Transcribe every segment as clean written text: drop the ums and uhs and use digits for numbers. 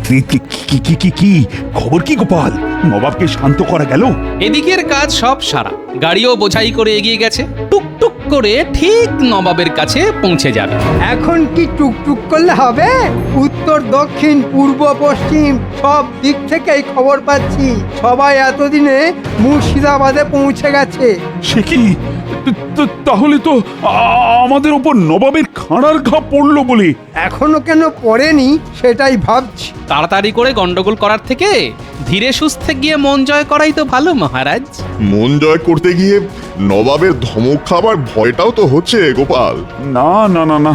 কি কি কি কি খবর কি গোপাল? নবাবকে শান্ত করা গেল? এদিকের কাজ সব সারা, গাড়িও বোঝাই করে এগিয়ে গেছে, টুকটুক করে ঠিক নবাবের কাছে পৌঁছে যাবে। এখন কি টুকটুক করলে হবে? উত্তর দক্ষিণ পূর্ব পশ্চিম সব দিক থেকেই খবর পাচ্ছি সবাই এতদিনে মুর্শিদাবাদে পৌঁছে গেছে। সে কি? তাহলে তো আমাদের ওপর নবাবের খাঁড়ার ঘা পড়লো বলে। এখনো কেন পড়েনি সেটাই ভাবছি। তাড়াতাড়ি করে গন্ডগোল করার থেকে ধীরে সুস্থে গিয়ে মন জয় করাই তো ভালো মহারাজ। মন জয় করতে গিয়ে নবাবের ধমক খাবার ভয়টাও তো হচ্ছে গোপাল। না না না না,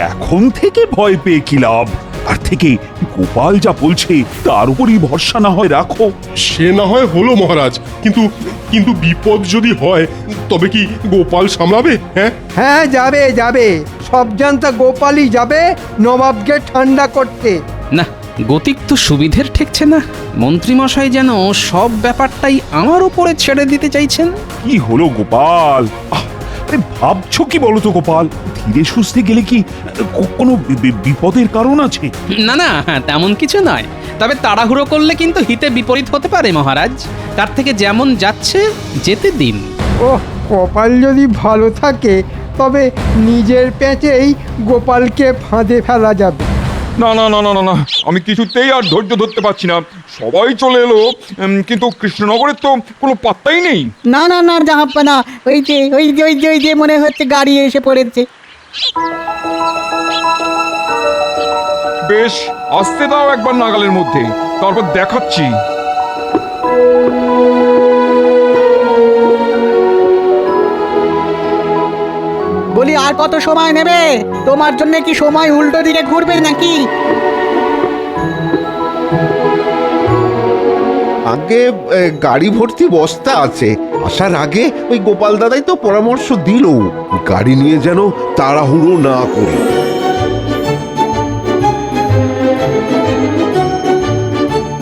এখন থেকে ভয় পেয়ে কি লাভ? তার থেকে গোপাল যা বলছে তার উপরই ভরসা না হয় রাখো। সে না হয় হলো মহারাজ, কিন্তু কিন্তু বিপদ যদি হয় তবে কি গোপাল সামলাবে? হ্যাঁ হ্যাঁ, যাবে যাবে, সব জানতা গোপালই যাবে নবাবকে ঠান্ডা করতে। না, গতিক তো সুবিধের ঠেকছে না। মন্ত্রীমশাই যেন সব ব্যাপারটাই আমার উপরে ছেড়ে দিতে চাইছেন। কি হলো গোপাল? আরে ভাবছো কি বলো তো গোপাল? ধীরে সুস্থে গেলে কি কোনো বিপদের কারণ আছে? না না, তেমন কিছু নয়, তবে তাড়াহুড়ো করলে কিন্তু হিতে বিপরীত হতে পারে মহারাজ। তার থেকে যেমন যাচ্ছে যেতে দিন। ওহ, কপাল যদি ভালো থাকে তবে নিজের পেঁচেই গোপালকে ফাঁদে ফেলা যাবে। না না না না না না, আমি কিছুতেই আর ধৈর্য ধরতে পারছি না। সবাই চলে এলো, কিন্তু কৃষ্ণনগরের তো কোনো পাত্তাই নেই। না না না জাহাপানা, ওই যে মনে হচ্ছে গাড়ি এসে পড়েছে। বেশ, আসতে দাও একবার নাগালের মধ্যে, তারপর দেখাচ্ছি। বলি আর কত সময় নেবে? তোমার জন্য কি সময় উল্টো দিকে ঘুরবে নাকি? আগে গাড়ি ভর্তি বস্তা আছে, আসার আগে ওই গোপাল দাদাই তো পরামর্শ দিল গাড়ি নিয়ে যেন তাড়াহুড়ো না করি।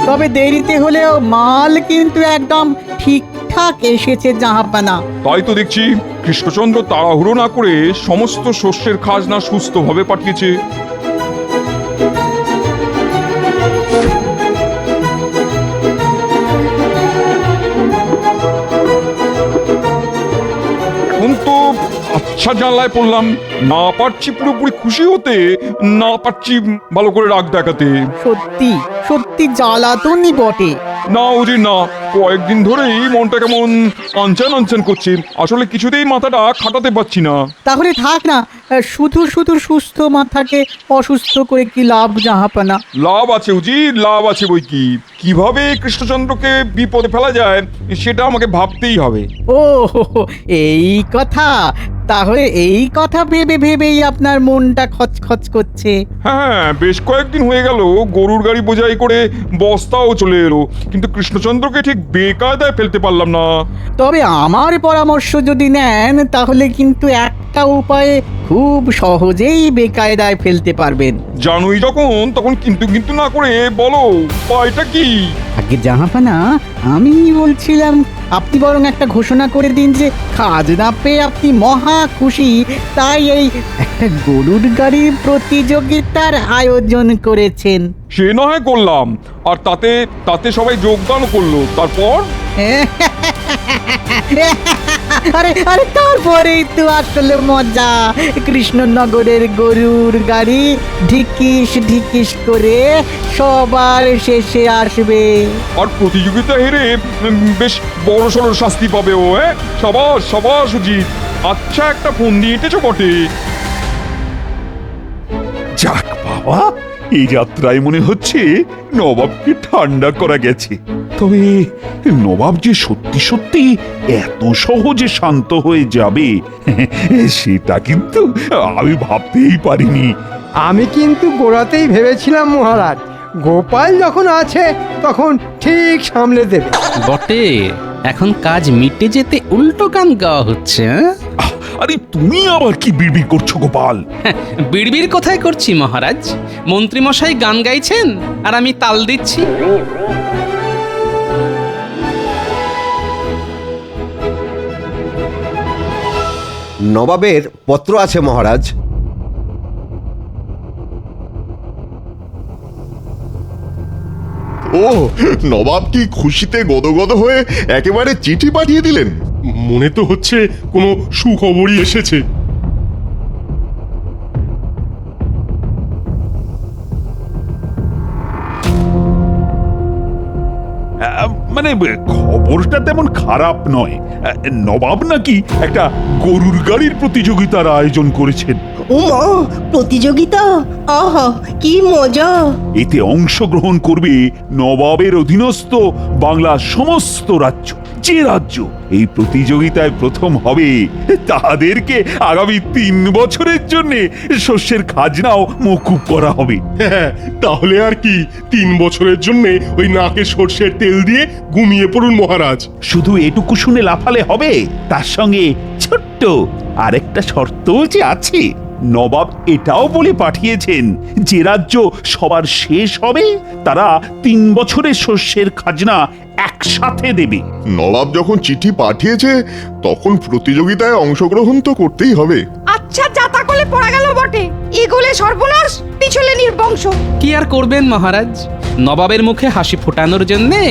তবে দেরিতে হলেও মাল কিন্তু একদম ঠিকঠাক এসেছে জাহাপানা। তাই তো দেখছি, কৃষ্ণচন্দ্র তাড়াহুড়ো না করে সমস্ত শস্যের খাজনা সুস্থভাবে পাঠিয়েছে। এখন তো আচ্ছা জানলায় পড়লাম, না পারছি পুরোপুরি খুশি হতে, না পারছি ভালো করে রাগ দেখাতে। সত্যি সত্যি জ্বালাতনই বটে। না উজির না, কয়েকদিন ধরেই মনটা কেমন আনচান আনচান করছে। আসলে কিছুতেই মাথাটা খাটাতে পারছি না। তাহলে থাক না, শুধু শুধু সুস্থ মাথাকে অসুস্থ করে কি লাভ জাহাপানা? লাভ আছে উজির, লাভ আছে বই কি। কিভাবে কৃষ্ণচন্দ্রকে বিপদে ফেলা যায় সেটা আমাকে ভাবতেই হবে। ও এই কথা, তাহলে এই কথা ভেবে ভেবেই আপনার মনটা খচখচ করছে। হ্যাঁ, বেশ কয়েকদিন হয়ে গেল গরুর গাড়ি বোঝাই করে বস্তাও চলে এলো, কিন্তু কৃষ্ণচন্দ্রকে ঠিক বেকায়দায় ফেলতে পারলাম না। তবে আমার পরামর্শ যদি নেন তাহলে কিন্তু একটা উপায়ে খুব সহজেই বেকায়দায় ফেলতে পারবেন। জানুই যখন, তখন কিন্তু কিন্তু না করে বলো উপায়টা কি? আগে জাহাপানা, আমি বলছিলাম আপনি বরং একটা ঘোষণা করে দিন যে খাজনা পেয়ে আপনি মহা খুশি, তাই এই একটা গরুর গাড়ির প্রতিযোগিতার আয়োজন করেছেন। সে না হয় করলাম, আর তাতে তাতে সবাই যোগদান করলো। তারপর আরে আরে তারপরেই তো আসলে মজা। কৃষ্ণনগরের গরুর গাড়ি ঢিকিস ঢিকিস করে সবার শেষে আসবে। আর প্রতিযোগিতা হেরে বেশ বড় সড় শাস্তি পাবে ও। সবাস সবাস সুজিত, আচ্ছা একটা ফোন দিয়ে এঁটেছো বটে। যাক বাবা, এই যাত্রায় মনে হচ্ছে নবাবকে ঠান্ডা করা গেছে। তবে নবাব যে সত্যি সত্যি এত সহজে শান্ত হয়ে যাবে সেটা কিন্তু আমি ভাবতেই পারিনি। আমি কিন্তু গোড়াতেই ভেবেছিলাম মহারাজ, গোপাল যখন আছে তখন ঠিক সামলে দেবে। বটে, এখন কাজ মিটে যেতে উল্টো গান গাওয়া হচ্ছে। আরে তুমি আবার কি বিড়বিড় করছো গোপাল? বিড়বিড় কোথায় করছি মহারাজ? মন্ত্রীমশাই গান গাইছেন আর আমি তাল দিচ্ছি। নবাবের পত্র আছে মহারাজ। ও নবাব কি খুশিতে গদগদ হয়ে একেবারে চিঠি পাঠিয়ে দিলেন? মনে তো হচ্ছে কোনো সুখবরই এসেছে। মানে খবরটা তেমন খারাপ নয়। নবাব নাকি একটা গরুর গাড়ির প্রতিযোগিতার আয়োজন করেছেন। উমা, প্রতিযোগিতা! আহা, কি মজা! এতে অংশগ্রহণ করবে নবাবের অধীনস্থ বাংলার সমস্ত রাজ্য। যে রাজ্য এই প্রতিযোগিতায় প্রথম হবে তাদেরকে আগামী 3 বছরের জন্য শস্যের খাজনাও মকুব করা হবে। হ্যাঁ, তাহলে আর কি 3 বছরের জন্য ওই নাকে সর্ষের তেল দিয়ে ঘুমিয়ে পড়ুন মহারাজ। শুধু এটুকু শুনে লাফালে হবে, তার সঙ্গে ছোট্ট আরেকটা শর্তও যে আছে। নবাব এটাও বলে পাঠিয়েছেন, যে রাজ্য সবার শেষ হবে তারা 3 বছরের শস্যের খাজনা একসাথে দেবে। নবাব যখন চিঠি পাঠিয়েছে তখন প্রতিযোগিতায় অংশগ্রহণ তো করতেই হবে। আচ্ছা, যাতা কলে পড়া গেল বটে। এগুলে সর্বনাশ, পিছলে নির্বংশ। কি আর করবেন মহারাজ, নবাবের মুখে হাসি ফোটানোর জন্যে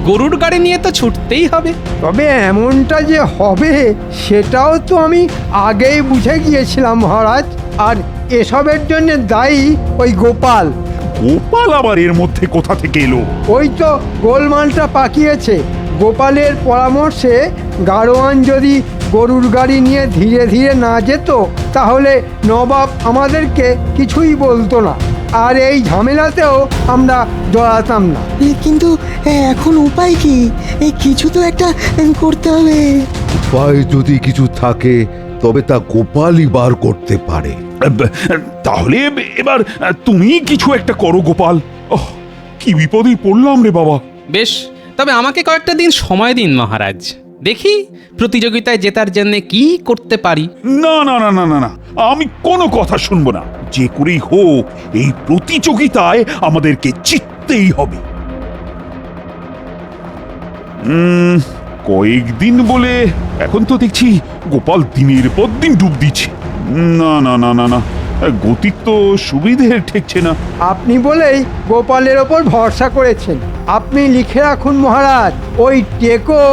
গরুর গাড়ি নিয়ে তো ছুটতেই হবে। তবে এমনটা যে হবে সেটাও তো আমি আগেই বুঝে গিয়েছিলাম মহারাজ। আর এসবের জন্য দায়ী ওই গোপাল। গোপাল আবার এর মধ্যে কোথা থেকে এলো? ওই তো গোলমালটা পাকিয়েছে। গোপালের পরামর্শে গাড়োয়ান যদি গরুর গাড়ি নিয়ে ধীরে ধীরে না যেত তাহলে নবাব আমাদেরকে কিছুই বলতো না, আর এই ঝামেলাতেও আমরা জড়াতাম না। কিন্তু এখন উপায় কি? কিছু তো একটা করতে হবে। উপায় যদি কিছু থাকে তবে তা গোপালই বার করতে পারে। তাহলে এবার তুমি কিছু একটা করো গোপাল। ওহ, কি বিপদেই পড়লাম রে বাবা। বেশ, তবে আমাকে কয়েকটা দিন সময় দিন মহারাজ, দেখি প্রতিযোগিতায় জেতার জন্য কি করতে পারি। না না না না না না, আমি কোনো কথা শুনবো না। যে করেই হোক এই প্রতিযোগিতায় আমাদেরকে জিততেই হবে। কয়েকদিন বলে এখন তো দেখছি গোপাল দিনের পর দিন ডুব দিচ্ছে। না না না না না, গতিক তো সুবিধে ঠেকছে না। আপনি বলেই গোপালের ওপর ভরসা করেছেন। আপনি লিখে রাখুন মহারাজ, ওই টেকো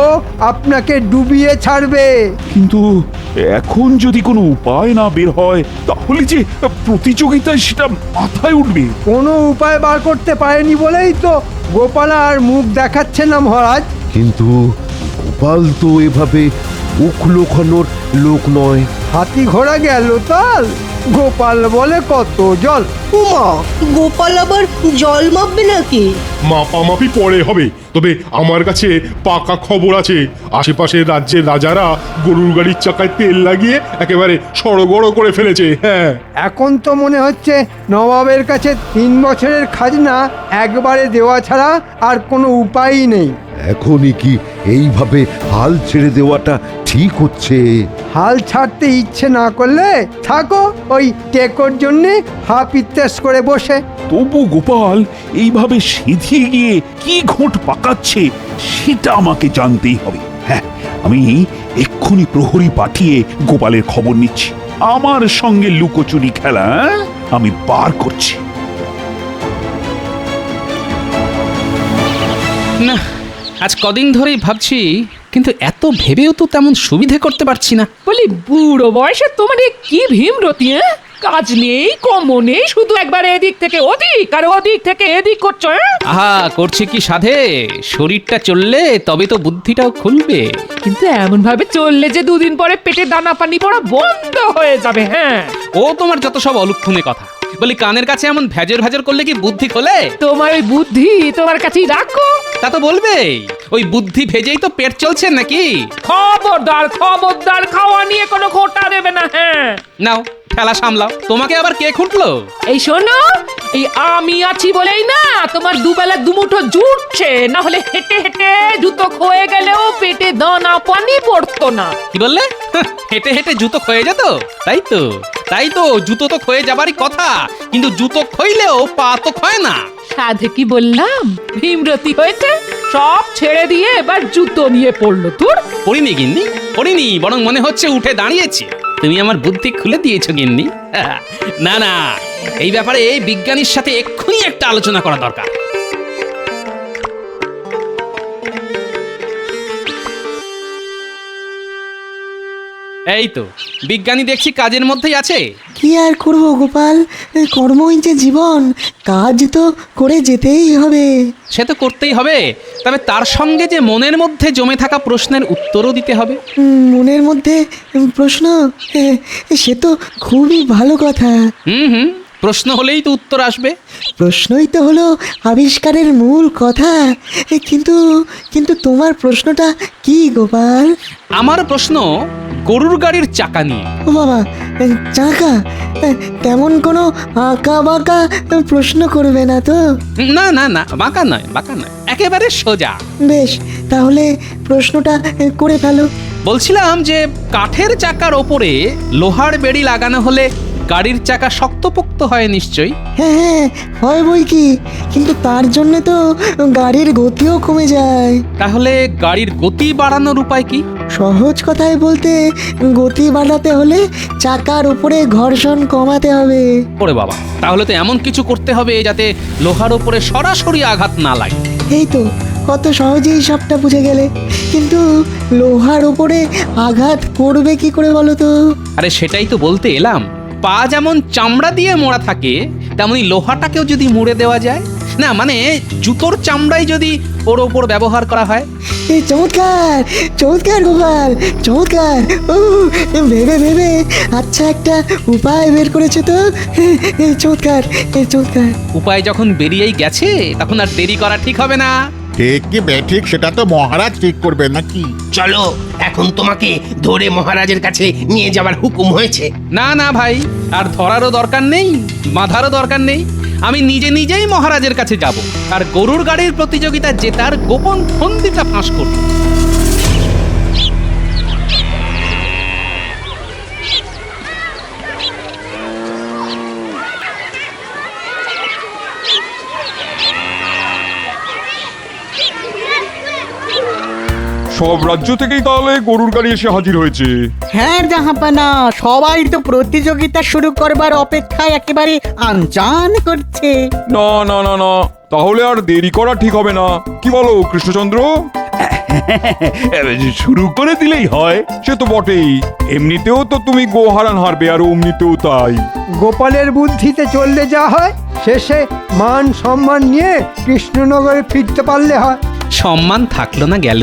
আপনাকে ডুবিয়ে ছাড়বে। কিন্তু এখন যদি কোনো উপায় না বের হয় তাহলে যে প্রতিযোগিতায় সেটা মাথায় উঠবে। কোনো উপায় বার করতে পারেনি বলেই তো গোপাল আর মুখ দেখাচ্ছে না মহারাজ। কিন্তু গোপাল তো এভাবে মুখ লোকানোর লোক নয়। হাতি ঘোড়া গেল তাল, গোপাল বলে কত জল। উমা, গোপাল আবার জল মাপবে নাকি? মাপামাপি পরে হবে, তবে আমার কাছে পাকা খবর আছে। আশেপাশের রাজ্যের রাজারা গরুর গাড়ির চাকায় তেল লাগিয়ে একেবারে সড়গড় করে ফেলেছে। হ্যাঁ, এখন তো মনে হচ্ছে নবাবের কাছে 3 বছরের খাজনা একবারে দেওয়া ছাড়া আর কোনো উপায়ই নেই। এখনই কি এইভাবে হাল ছেড়ে দেওয়াটা ঠিক হচ্ছে? হাল ছাড়তে ইচ্ছে না করলে থাকো ওই টেকোর জন্যে হাফ ইত্যাস করে বসে। তবু গোপাল এইভাবে সিধিয়ে গিয়ে কি ঘোট পাকাচ্ছে সেটা আমাকে জানতেই হবে। হ্যাঁ, আমি এক্ষুনি প্রহরী পাঠিয়ে গোপালের খবর নিচ্ছি। আমার সঙ্গে লুকোচুরি খেলা আমি বার করছি। না, আজ কদিন ধরেই ভাবছি, কিন্তু এত ভেবেও তো তেমন সুবিধে করতে পারছি না। বলি, বুড়ো বয়সে তোমার এ কি ভীমরতি? কাজ নেই, কম নেই, শুধু একবার এদিক থেকে ওদিক আর ওদিক থেকে এদিক করছো। আহা, করছি কি সাধে? শরীরটা চললে তবে তো বুদ্ধিটাও খুলবে। কিন্তু এমন ভাবে চললে যে 2 দিন পরে পেটে দানা পানি পড়া বন্ধ হয়ে যাবে। হ্যাঁ, ও তোমার যত সব অলক্ষণে কথা। বলি, কানের কাছে এমন ভেজর ভেজর করলে কি বুদ্ধি খোলে? তোমার ওই বুদ্ধি তোমার কাছেই রাখো। তা তো বলবেই, ওই বুদ্ধি ভেজেই তো পেট চলছে নাকি? খবরদার খবরদার, খাওয়া নিয়ে কোনো খোটা দেবে না। হ্যাঁ, নাও ঠেলা সামলাও। তোমাকে আবার কে খুঁটলো? এই শোনো, এই আমি আছি বলেই না তোমার দুবেলা দুমুঠো জুটছে, না হলে হেঁটে হেঁটে জুতো ক্ষয়ে গেলেও পেটে দানা পানি পড়তো না। কি বললে? হেঁটে হেঁটে জুতো ক্ষয়ে যেত? তাই তো, তাই তো, জুতো তো ক্ষয়ে যাবারই কথা, কিন্তু জুতো ক্ষইলেও পা তো ক্ষয় না। সাধে কি বললাম? ভীমরতি হয়েছে, সব ছেড়ে দিয়ে এবার জুতো নিয়ে পড়লো। তোর পড়িনি গিন্নি, পড়িনি, বরং মনে হচ্ছে উঠে দাঁড়িয়েছি। তুমি আমার বুদ্ধি খুলে দিয়েছো গিন্নি। না না, এই ব্যাপারে বিজ্ঞানীর সাথে এক্ষুনি একটা আলোচনা করা দরকার। এই তো বিজ্ঞানী দেখছি কাজের মধ্যেই আছে। কি আর করব গোপাল, কর্মই যে জীবন, কাজ তো করে যেতেই হবে। সে তো করতেই হবে, তবে তার সঙ্গে যে মনের মধ্যে জমে থাকা প্রশ্নের উত্তরও দিতে হবে। মনের মধ্যে প্রশ্ন, সে তো খুবই ভালো কথা। হুম, প্রশ্ন হলেই তো উত্তর আসবে। প্রশ্নই তো হলো আবিষ্কারের মূল কথা। কিন্তু কিন্তু তোমার প্রশ্নটা কি গোপাল? আমার প্রশ্ন গরুর গাড়ির চাকা নিয়ে। ও বাবা, চাকা? তেমন কোনো আঁকা বাঁকা প্রশ্ন করবে না তো? না না না, বাঁকা নয়, একেবারে সোজা। বেশ, তাহলে প্রশ্নটা করে ফেলো। বলছিলাম যে কাঠের চাকার ওপরে লোহার বেড়ি লাগানো হলে গাড়ির চাকা শক্তপোক্ত হয় নিশ্চয়ই। হ্যাঁ, হয় বই কি, কিন্তু তার জন্য তো গাড়ির গতিও কমে যায়। তাহলে গাড়ির গতি বাড়ানোর উপায় কি? সহজ কথায় বলতে, গতি বাড়াতে হলে চাকার উপরে ঘর্ষণ কমাতে হবে। ওরে বাবা, তাহলে তো এমন কিছু করতে হবে যাতে লোহার উপরে সরাসরি আঘাত না লাগে। এই তো, কত সহজেই সবটা বুঝে গেলে। কিন্তু লোহার উপরে আঘাত করবে কি করে বলো তো? আরে সেটাই তো বলতে এলাম, পা যেমন চামড়া দিয়ে মোড়া থাকে তেমনি লোহাটাকেও যদি মুড়ে দেওয়া যায়, না মানে জুতোর চামড়াই যদি ওর ওপর ব্যবহার করা হয়। এই চমৎকার, চমৎকার গোপাল, চমৎকার। ও, ভেবে ভেবে আচ্ছা একটা উপায় বের করেছে তো। এই চমৎকার, এই চমৎকার। উপায় যখন বেরিয়েই গেছে তখন আর দেরি করা ঠিক হবে না। ঠিক কি বেঠিক সেটা তো মহারাজ ঠিক করবে নাকি? চলো, এখন তোমাকে ধরে মহারাজের কাছে নিয়ে যাবার হুকুম হয়েছে। না না ভাই, আর ধরারও দরকার নেই, বাঁধারও দরকার নেই। আমি নিজেই মহারাজের কাছে যাব আর গরুর গাড়ির প্রতিযোগিতা জেতার গোপন ফন্দিটা ফাঁস করব। সব রাজ্য থেকেই তাহলে গরুর গাড়ি এসে হাজির হয়েছে। হ্যাঁ জাহাপানা, সবাই তো প্রতিযোগিতা শুরু করবার অপেক্ষায় একেবারে আনজান করছে। না না না না, তাহলে আর দেরি করা ঠিক হবে না, কি বলো কৃষ্ণচন্দ্র? শুরু করে দিলেই হয়। সে তো বটেই, এমনিতেও তো তুমি গোহারান হারবে আর অমনিতেও তাই। গোপালের বুদ্ধিতে চললে যা হয়, শেষে মান সম্মান নিয়ে কৃষ্ণনগরে ফিরতে পারলে হয়। সম্মান থাকলো না গেল,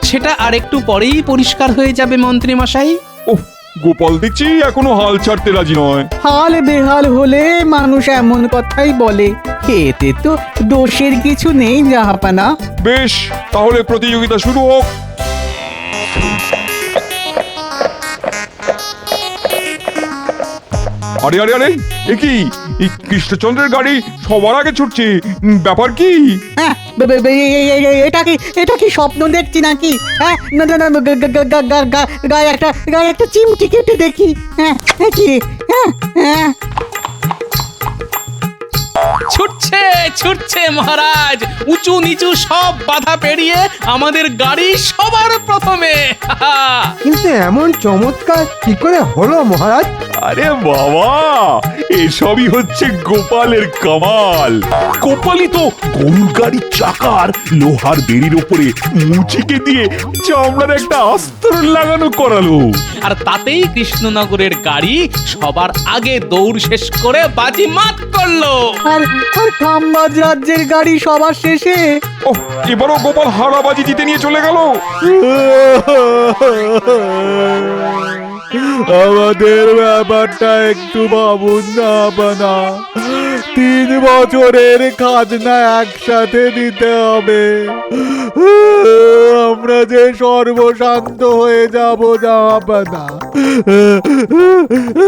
সেটা আর একটু পরেই পরিষ্কার হয়ে যাবে মন্ত্রী মশাই। ওহ, গোপাল দেখছি এখনো হাল ছাড়তে রাজি নয়। হাল বেহাল হলে মানুষ এমন কথাই বলে, এতে তো দোষের কিছু নেই জাহাপানা। বেশ, তাহলে প্রতিযোগিতা শুরু হোক। আরে আরে আরে, এ কি, এই কৃষ্ণচন্দ্রের গাড়ি সবার আগে ছুটছে, ব্যাপার কি? হ্যাঁ, এটা কি স্বপ্ন দেখছি নাকি? হ্যাঁ, না না না, গায়ে একটা চিমটি কেটে দেখি। হ্যাঁ, কি? হ্যাঁ হ্যাঁ, ছুটছে মহারাজ, উঁচু নিচু সব বাধা পেরিয়ে আমাদের গাড়ি সবার প্রথমে। কিন্তু এমন চমৎকার কি করে হলো মহারাজ? আরে বাবা, এসবই হচ্ছে গোপালের কামাল। গোপালই তো গরুর গাড়ির চাকার লোহার বেড়ির ওপরে মুচিকে দিয়ে চামড়ার একটা আস্তরণ লাগানো করালো। আর তাতেই কৃষ্ণনগরের গাড়ি সবার আগে দৌড় শেষ করে বাজি মাত করলো। আর খাম্বাজ রাজ্যের গাড়ি সবার শেষে। ওহ, এবারও গোপাল হারাবাজি জিতে নিয়ে চলে গেল। আমাদের ব্যাপারটা একটু ভাবুন না, 3 বছরের খাজনা একসাথে দিতে হবে। আমরা যে সর্বশান্ত হয়ে যাব জাহাপানা।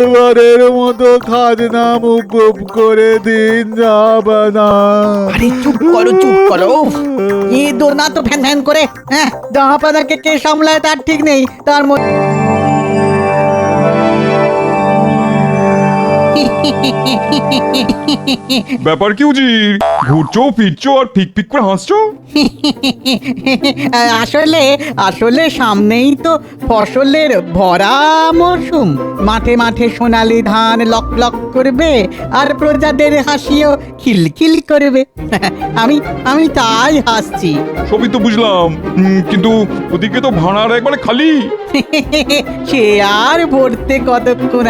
এবারের মতো খাজনা মুকুব করে দিন জাহাপানা। আরে চুপ করো। এ দোনা তো ফ্যান ফ্যান করে। হ্যাঁ, জাহাপানাকে কে সামলায় তার ঠিক নেই। তার মধ্যে ব্যাপার কি উজির, ঘুরছো ফিরছো আর ফিক ফিক করে হাসছো? আসলে আসলে সামনেই তো ফসলের ভরা মরশুম। মাঠে মাঠে সোনালি ধান লক লক করবে আর প্রজাদের হাসিও খিলখিল করবে। আমি আমি তাই হাসছি। সবই তো বুঝলাম, কিন্তু ওদিকে তো ভাড়ার একবারে খালি। সে আর ভরতে কতক্ষণ?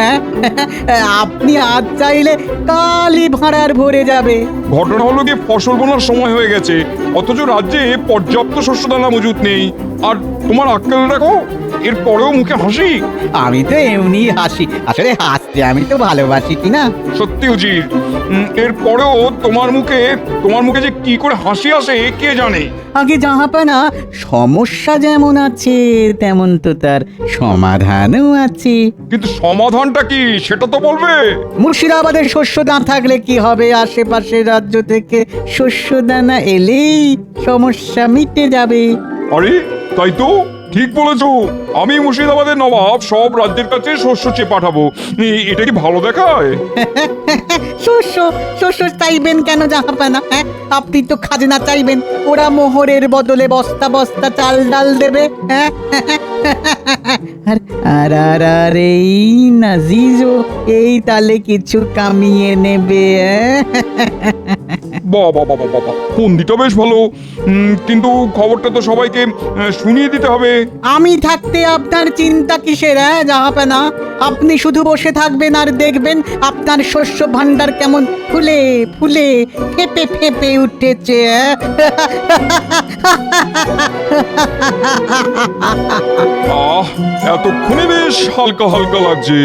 আপনি আজ চাইলে কালই ভাড়ার ভরে যাবে। ঘটনা হলো গিয়ে ফসল বোনার সময় হয়ে গেছে, অথচ রাজ্যে পর্যাপ্ত শস্য দানা মজুত নেই। আর তোমার আক্কেল দেখো, এর পরেও মুখে হাসি। আমি তো এমনি হাসি, আসলে হাসতে আমি তো ভালোবাসি কি না। সত্যি উচিত, এর পরেও তোমার মুখে যে কি করে হাসি আসে কে জানে। আগে জাহাপানা, সমস্যা যেমন আছে তেমন তো তার সমাধানও আছে। কিন্তু সমাধানটা কি সেটা তো বলবে। মুর্শিদাবাদের শস্য দানা থাকলে কি হবে? আশেপাশের রাজ্য থেকে শস্য দানা এলেই সমস্যা মিটে যাবে। আরে তাই তো, ঠিক বলেছো। আমি মুর্শিদাবাদের নবাব সব রাজ্যের কাছে শস্য চেয়ে পাঠাবো। এটা কি ভালো দেখায়? শস্য শস্য চাইবেন কেন জাহাপানা? হ্যাঁ, আপনি তো খাজনা চাইবেন, ওরা মোহরের বদলে বস্তা বস্তা চাল ডাল দেবে। হ্যাঁ, আর আর আর এই নাজিজও এই তালে কিছু কামিয়ে নেবে। বাবা বাবা বাবা, ফন্দিটা বেশ ভালো, কিন্তু খবরটা তো সবাইকে শুনিয়ে দিতে হবে। আমি থাকতে আপনার চিন্তা কিসের? হ্যাঁ জাহাপানা, আপনি শুধু বসে থাকবেন আর দেখবেন আপনার শস্য ভান্ডার কেমন ফুলে ফুলে ফেপে ফেপে উঠেছে। এতক্ষণে বেশ হালকা হালকা লাগছে।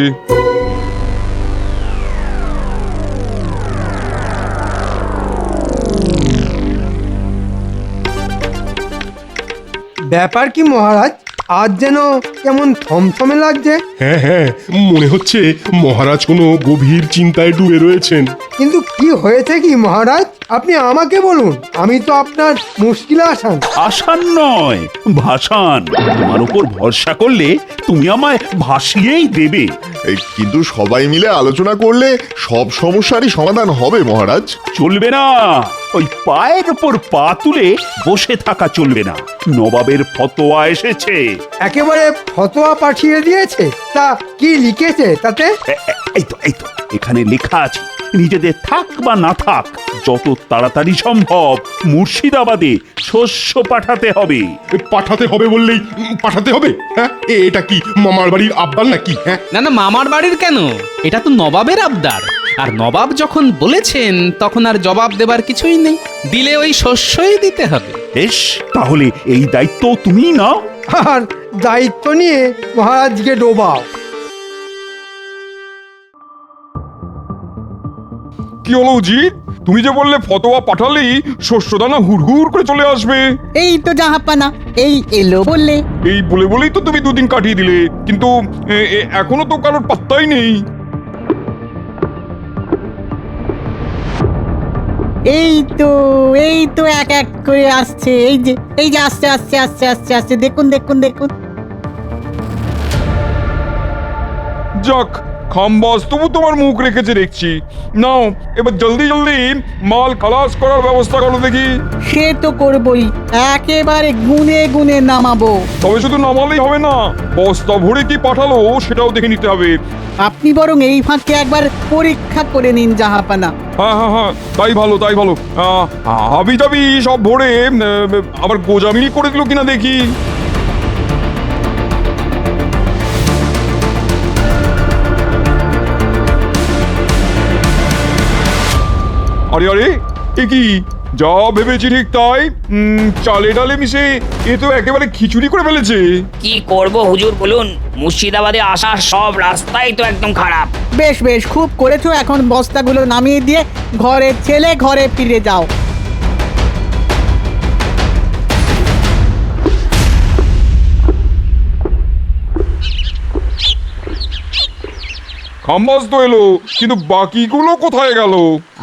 ব্যাপার কি মহারাজ, আজ যেন কেমন থমথমে লাগছে। হ্যাঁ হ্যাঁ, মনে হচ্ছে মহারাজ কোনো গভীর চিন্তায় ডুবে রয়েছেন। কিন্তু কি হয়েছে কি মহারাজ, আপনি আমাকে বলুন, আমি তো আপনার মুশকিলে আসান। আসান নয়, ভাসান। তোমার উপর ভরসা করলে তুমি আমায় ভাসিয়েই দেবে। কিন্তু সবাই মিলে আলোচনা করলে সব সমস্যারই সমাধান হবে মহারাজ। চলবে না, ওই পায়ের উপর পা তুলে বসে থাকা চলবে না। নবাবের ফতোয়া এসেছে। একেবারে ফতোয়া পাঠিয়ে দিয়েছে? তা কি লিখেছে তাতে? এই তো এখানে লেখা আছে, নিজেদের থাক বা না থাক যত তাড়াতাড়ি সম্ভব মুর্শিদাবাদে শস্য পাঠাতে হবে। পাঠাতে হবে বললেই পাঠাতে হবে? হ্যাঁ, এটা কি মামার বাড়ির আবদার নাকি? হ্যাঁ, না না, মামার বাড়ির কেন, এটা তো নবাবের আবদার। আর নবাব যখন বলেছেন তখন আর জবাব দেবার কিছুই নেই, দিলে ওই শস্যই দিতে হবে। বেশ, তাহলে এই দায়িত্ব তুমি নাও। আর দায়িত্ব নিয়ে মহারাজকে ডোবাও। কি হলো উজিত, তুমি যে বললে ফতোয়া পাঠালেই শস্যদানা হুড়হুড় করে চলে আসবে। এই তো জাহাপানা, এই এলো বললে। এই বলেই তো তুমি দুদিন কাটিয়ে দিলে, কিন্তু এখনো তো কারোর পাত্তাই নেই। এই তো এক এক করে আসছে। এই যে আসছে আসছে আসছে আসছে আসছে, দেখুন দেখুন দেখুন। যাক, খাম্বাস তবু তোমার মুখ রেখেছে দেখছি। নাও এবার জলদি জলদি মাল খালাস করার ব্যবস্থা করো দেখি। সে তো করবই, একেবারে গুনে গুনে নামাবো। তবে শুধু নামালেই হবে না, বস্তা ভরে কি পাঠালো সেটাও দেখে নিতে হবে। আপনি বরং এই ফাঁকে একবার পরীক্ষা করে নিন জাহাপানা। হ্যাঁ, তাই ভালো তাই ভালো। হাবি জাবি সব ভরে আবার গোজামিল করে দিল কিনা দেখি। আরে আরে, এ কি, যা ভেবেছি ঠিক তাই। চালে ডালে মিশে এ তো একেবারে খিচুড়ি করে ফেলেছে। কি করব হুজুর বলুন, মুর্শিদাবাদে আসার সব রাস্তাই তো একদম খারাপ। বেশ বেশ, খুব করেছো। এখন বস্তাগুলো নামিয়ে দিয়ে ঘরে ছেলে ঘরে ফিরে যাও। খাম্বাস তো এলো, কিন্তু বাকিগুলো কোথায় গেল?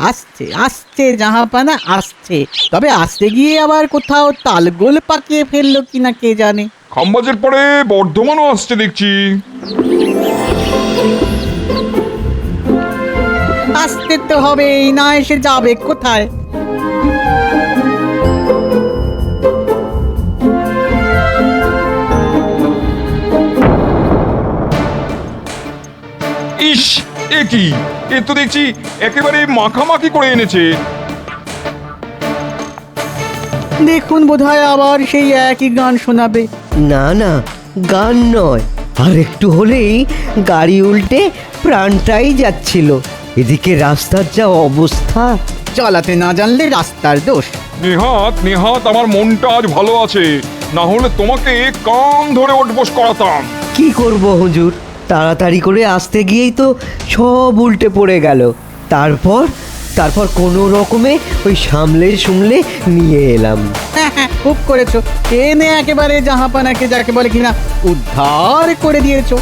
আসছে আসছে জাহাপানা আসছে, তবে আসতে গিয়ে আবার কোথাও তালগোল পাকিয়ে ফেললো কিনা কে জানে। খাম্বাজের পরে বর্ধমানও আসছে দেখছি। আসতে তো হবেই, না এসে যাবে কোথায়? ইস, এ কি, এ তো দেখছি একেবারে মাখামাখি করে এনেছে। দেখুন বোধহয় আবার সেই একই গান শোনাবে। না না, গান নয়, আর একটু হলেই গাড়ি উল্টে প্রাণটাই যাচ্ছিল। এদিকে রাস্তার যা অবস্থা। চালাতে না জানলে রাস্তার দোষ। নেহাত নেহাত আমার মনটা আজ ভালো আছে, না হলে তোমাকে কান ধরে ওঠবোস করাতাম। কি করব হুজুর, তাড়াতাড়ি করে আসতে গিয়েই তো সব উল্টে পড়ে গেল। তারপর কোনো রকমে ওই সামলে নিয়ে এলাম। খুব করেছো, এনে একেবারে জাহাপানাকে যাকে বলে কিনা উদ্ধার করে দিয়েছো।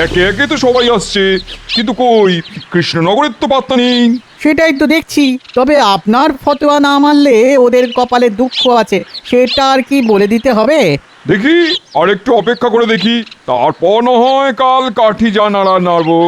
একে একে তো সবাই আসছে, কিন্তু কই কৃষ্ণনগরের তো পাত্তা নেই। সেটাই তো দেখছি, তবে আপনার ফতোয়া না মানলে ওদের কপালে দুঃখ আছে, সেটা আর কি বলে দিতে হবে? দেখি আর একটু অপেক্ষা করে দেখি, তারপর না হয় কাল কাঠি যা নাড়া নাড়বো।